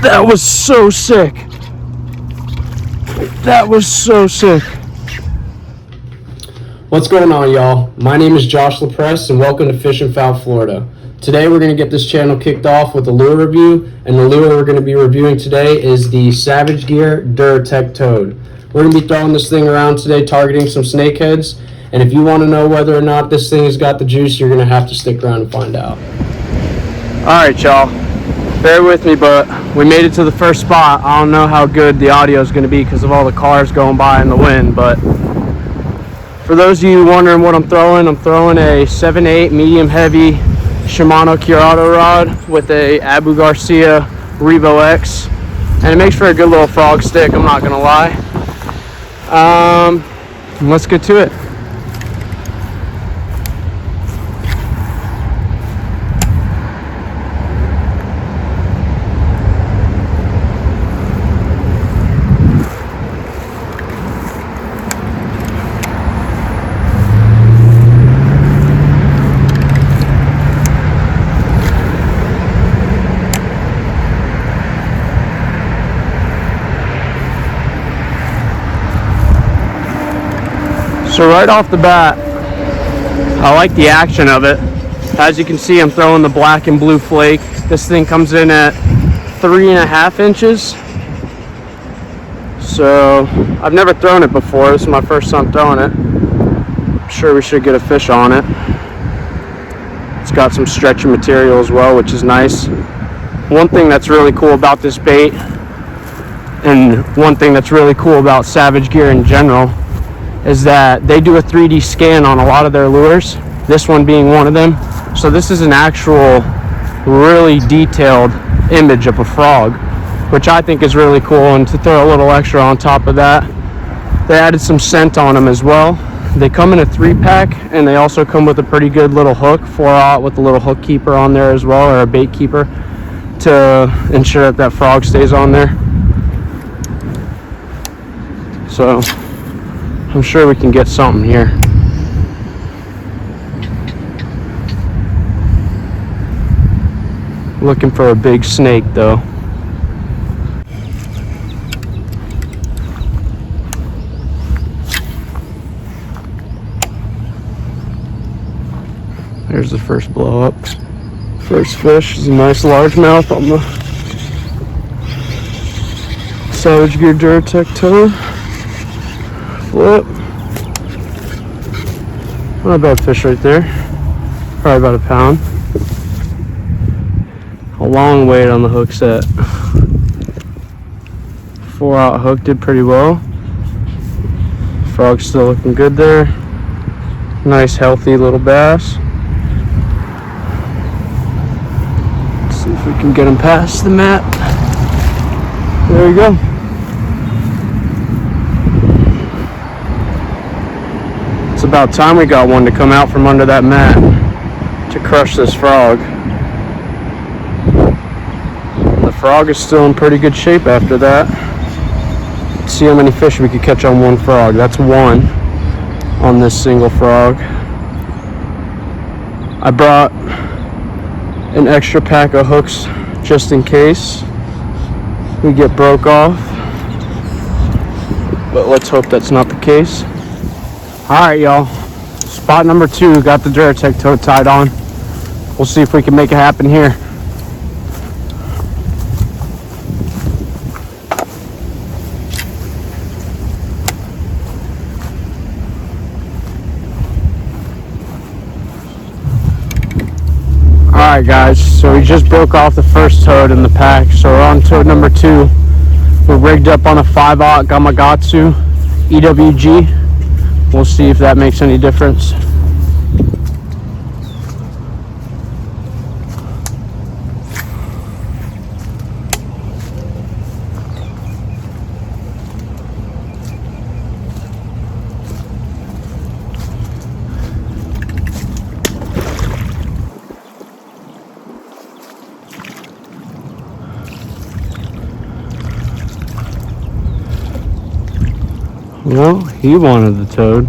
That was so sick. That was so sick. What's going on, y'all? My name is Josh LaPresse, and welcome to Fish and Foul, Florida. Today we're going to get this channel kicked off with a lure review, and the lure we're going to be reviewing today is the Savage Gear Duratech Toad. We're going to be throwing this thing around today, targeting some snakeheads, and if you want to know whether or not this thing has got the juice, you're going to have to stick around and find out. Alright, y'all. Bear with me, but we made it to the first spot. I don't know how good the audio is going to be because of all the cars going by in the wind, but for those of you wondering what I'm throwing a 7/8 medium heavy Shimano Curado rod with a Abu Garcia Revo X, and it makes for a good little frog stick, I'm not gonna lie. Let's get to it. So right off the bat, I like the action of it. As you can see, I'm throwing the black and blue flake. This thing comes in at 3.5 inches. So I've never thrown it before. This is my first time throwing it. I'm sure we should get a fish on it. It's got some stretchy material as well, which is nice. One thing that's really cool about this bait, and one thing that's really cool about Savage Gear in general, is that they do a 3D scan on a lot of their lures, this one being one of them. So this is an actual really detailed image of a frog, which I think is really cool. And to throw a little extra on top of that, they added some scent on them as well. They come in a 3-pack, and they also come with a pretty good little hook, 4/0 with a little hook keeper on there as well, or a bait keeper, to ensure that that frog stays on there. So I'm sure we can get something here. Looking for a big snake though. There's the first blow up. First fish is a nice largemouth on the Savage Gear Duratech Toad. Flip. Not a bad fish right there. Probably about a pound. A long weight on the hook set. 4/0 hook did pretty well. Frog's still looking good there. Nice healthy little bass. Let's see if we can get him past the mat. There we go. It's about time we got one to come out from under that mat to crush this frog. The frog is still in pretty good shape after that. Let's see how many fish we could catch on one frog. That's one on this single frog. I brought an extra pack of hooks just in case we get broke off, but let's hope that's not the case. Alright, y'all, spot number 2, got the Duratech Toad tied on. We'll see if we can make it happen here. Alright guys, so we just broke off the first toad in the pack, so we're on toad number 2. We're rigged up on a 5/0 Gamakatsu EWG. We'll see if that makes any difference. Well, he wanted the toad.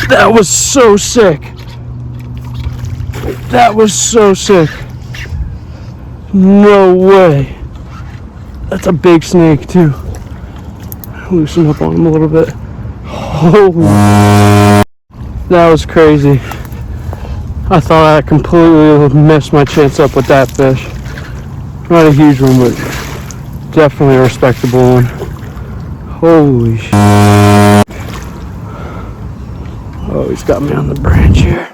That was so sick. That was so sick. No way. That's a big snake too. Loosen up on him a little bit. Holy. That was crazy. I thought I completely messed my chance up with that fish. Not a huge one, but definitely a respectable one. Holy shit. Oh, he's got me on the branch here.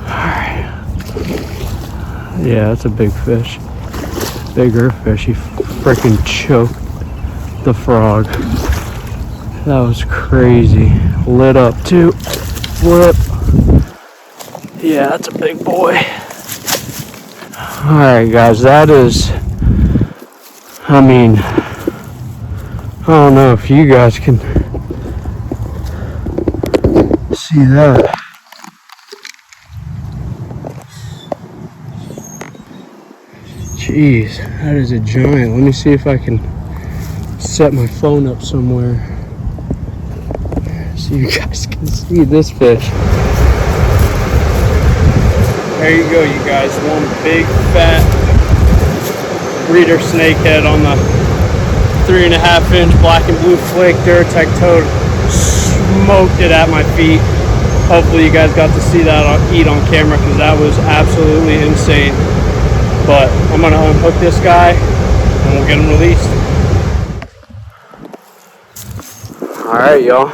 Alright. Yeah, that's a big fish. Bigger fish. He freaking choked the frog. That was crazy. Lit up too. Flip. Yeah, that's a big boy. Alright guys, that is, I mean, I don't know if you guys can see that. Jeez, that is a giant. Let me see if I can set my phone up somewhere so you guys can see this fish. There you go, you guys. One big fat breeder snakehead on the 3.5-inch black and blue flake Duratech Toad. Smoked it at my feet. Hopefully you guys got to see that eat on camera, because that was absolutely insane. But I'm gonna unhook this guy and we'll get him released. All right, y'all.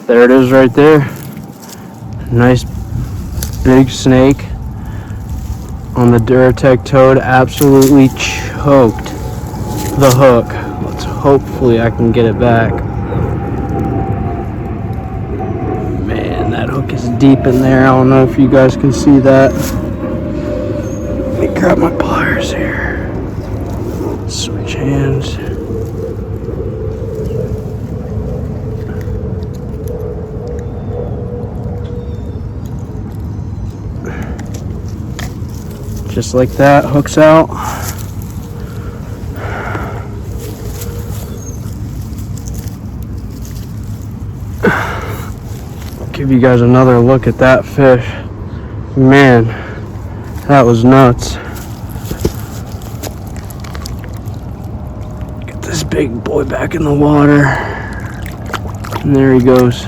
There it is right there. Nice big snake on the Duratech Toad. Absolutely choked the hook. Let's hopefully I can get it back. Man, that hook is deep in there. I don't know if you guys can see that. Let me grab my pliers here. Switch hands. Just like that, hooks out. I'll give you guys another look at that fish. Man, that was nuts. Get this big boy back in the water. And there he goes.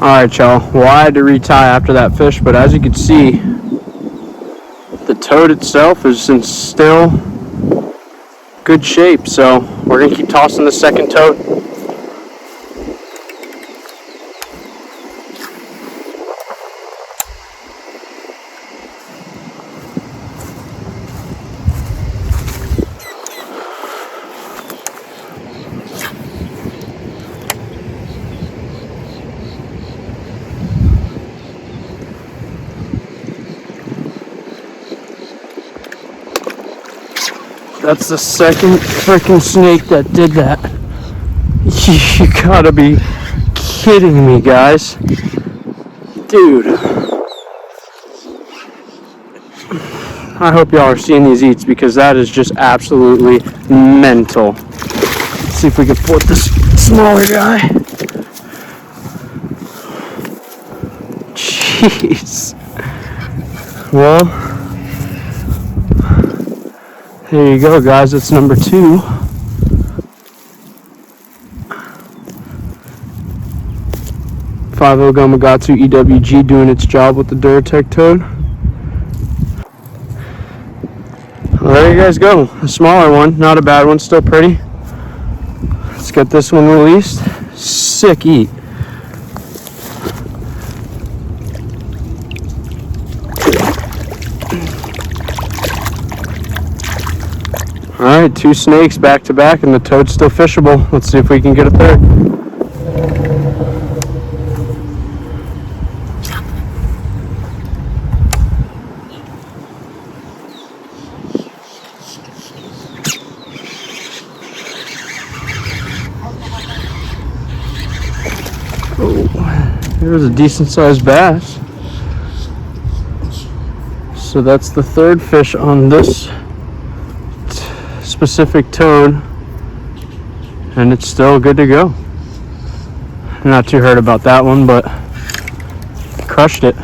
Alright y'all, well I had to retie after that fish, but as you can see, the toad itself is in still good shape, so we're going to keep tossing the second toad. That's the second freaking snake that did that. You gotta be kidding me, guys. Dude. I hope y'all are seeing these eats, because that is just absolutely mental. Let's see if we can flip this smaller guy. Jeez. Well, there you go, guys. It's number 2. .50 Gamakatsu EWG doing its job with the Duratech Toad. Well, there you guys go. A smaller one, not a bad one, still pretty. Let's get this one released. Sick eat. Alright, 2 snakes back to back, and the toad's still fishable. Let's see if we can get a third. Oh, here's a decent sized bass. So that's the third fish on this specific toad. and it's still good to go. Not too hurt about that one, but crushed it.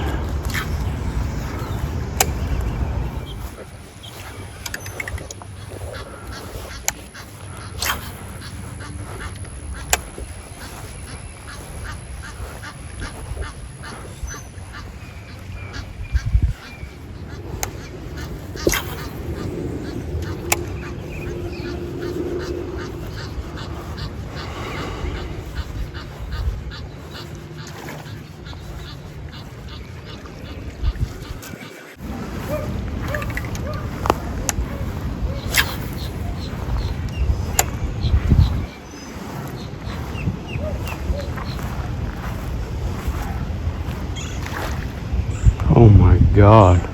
Oh my God.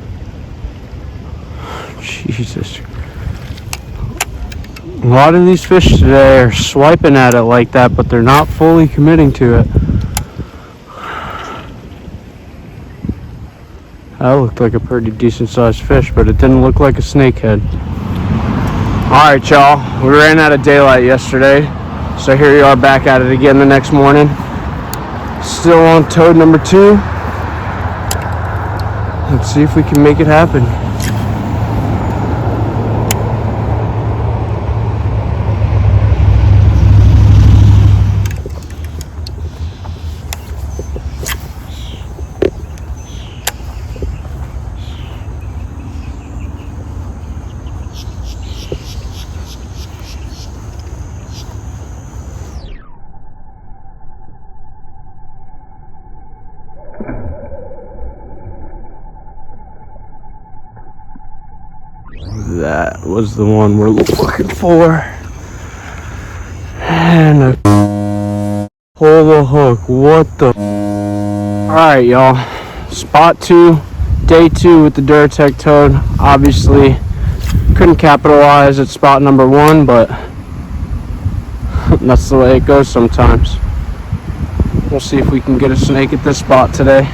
Jesus. A lot of these fish today are swiping at it like that, but they're not fully committing to it. That looked like a pretty decent sized fish, but it didn't look like a snakehead. Alright, y'all. We ran out of daylight yesterday, so here we are back at it again the next morning. Still on toad number 2. Let's see if we can make it happen. That was the one we're looking for. And I pull the hook. What the? Alright, y'all. Spot 2, day 2 with the Duratech Toad. Obviously, couldn't capitalize at spot number 1, but that's the way it goes sometimes. We'll see if we can get a snake at this spot today.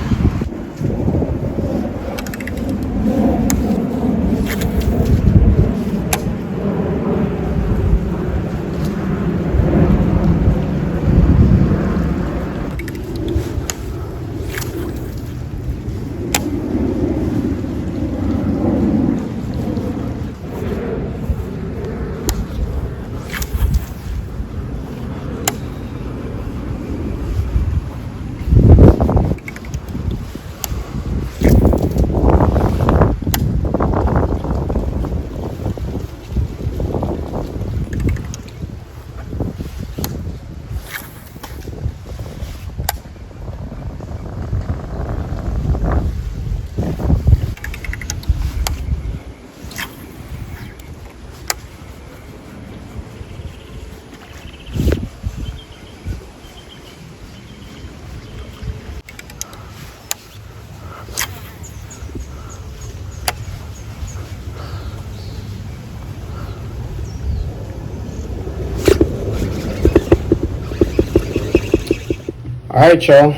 Alright, y'all.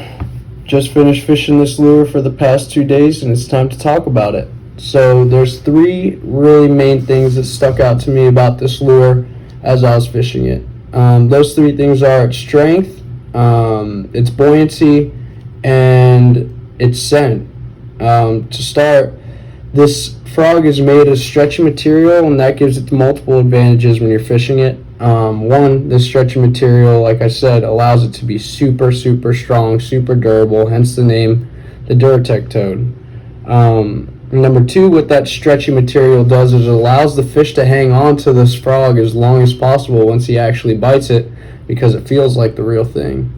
Just finished fishing this lure for the past 2 days, and it's time to talk about it. So there's 3 really main things that stuck out to me about this lure as I was fishing it. Those 3 things are its strength, its buoyancy, and its scent. To start, this frog is made of stretchy material, and that gives it multiple advantages when you're fishing it. One, this stretchy material, like I said, allows it to be super strong, super durable, hence the name, the Duratech Toad. Number 2, what that stretchy material does is it allows the fish to hang on to this frog as long as possible once he actually bites it, because it feels like the real thing.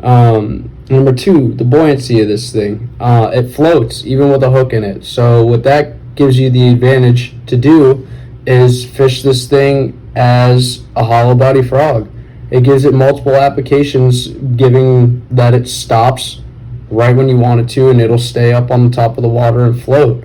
Number 2, the buoyancy of this thing. It floats even with a hook in it. So what that gives you the advantage to do is fish this thing as a hollow body frog. It gives it multiple applications, giving that it stops right when you want it to, and it'll stay up on the top of the water and float,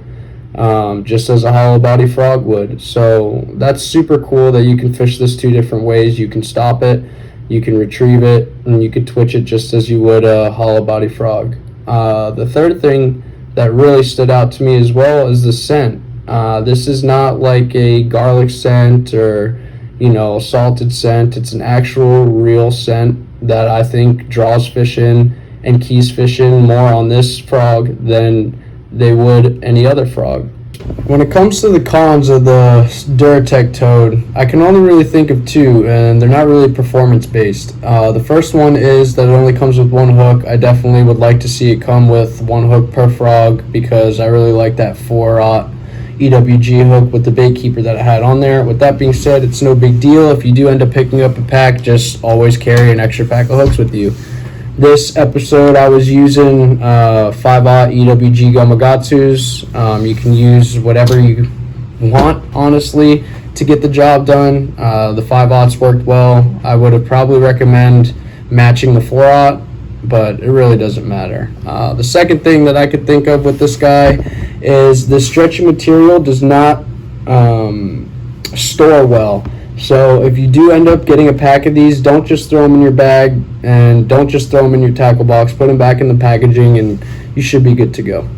just as a hollow body frog would. So that's super cool that you can fish this 2 different ways. You can stop it, you can retrieve it, and you can twitch it just as you would a hollow body frog. The third thing that really stood out to me as well is the scent. This is not like a garlic scent or salted scent. It's an actual real scent that I think draws fish in and keys fish in more on this frog than they would any other frog. When it comes to the cons of the Duratech Toad, I can only really think of two, and they're not really performance based. The first one is that it only comes with one hook. I definitely would like to see it come with one hook per frog, because I really like that 4-aught EWG hook with the bait keeper that I had on there. With that being said, it's no big deal. If you do end up picking up a pack, just always carry an extra pack of hooks with you. This episode I was using 5-aught EWG Gamakatsus. You can use whatever you want, honestly, to get the job done. The 5-aughts worked well. I would have probably recommend matching the 4-aught, but it really doesn't matter. The second thing that I could think of with this guy is the stretchy material does not store well. So if you do end up getting a pack of these, don't just throw them in your bag, and don't just throw them in your tackle box. Put them back in the packaging and you should be good to go.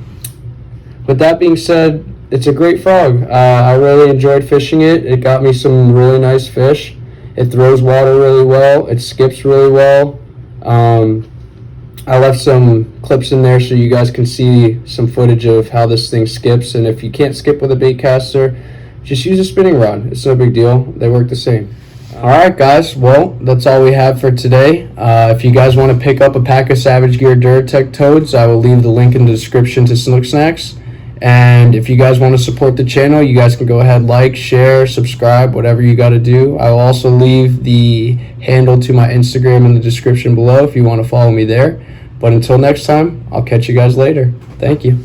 With that being said, it's a great frog. I really enjoyed fishing it. It got me some really nice fish. It throws water really well. It skips really well. I left some clips in there so you guys can see some footage of how this thing skips. And if you can't skip with a bait caster, just use a spinning rod. It's no big deal. They work the same. Alright guys, well, that's all we have for today. If you guys want to pick up a pack of Savage Gear Duratech Toads, I will leave the link in the description to Snook Snacks. And if you guys want to support the channel, you guys can go ahead, like, share, subscribe, whatever you got to do. I will also leave the handle to my Instagram in the description below if you want to follow me there. But until next time, I'll catch you guys later. Thank you.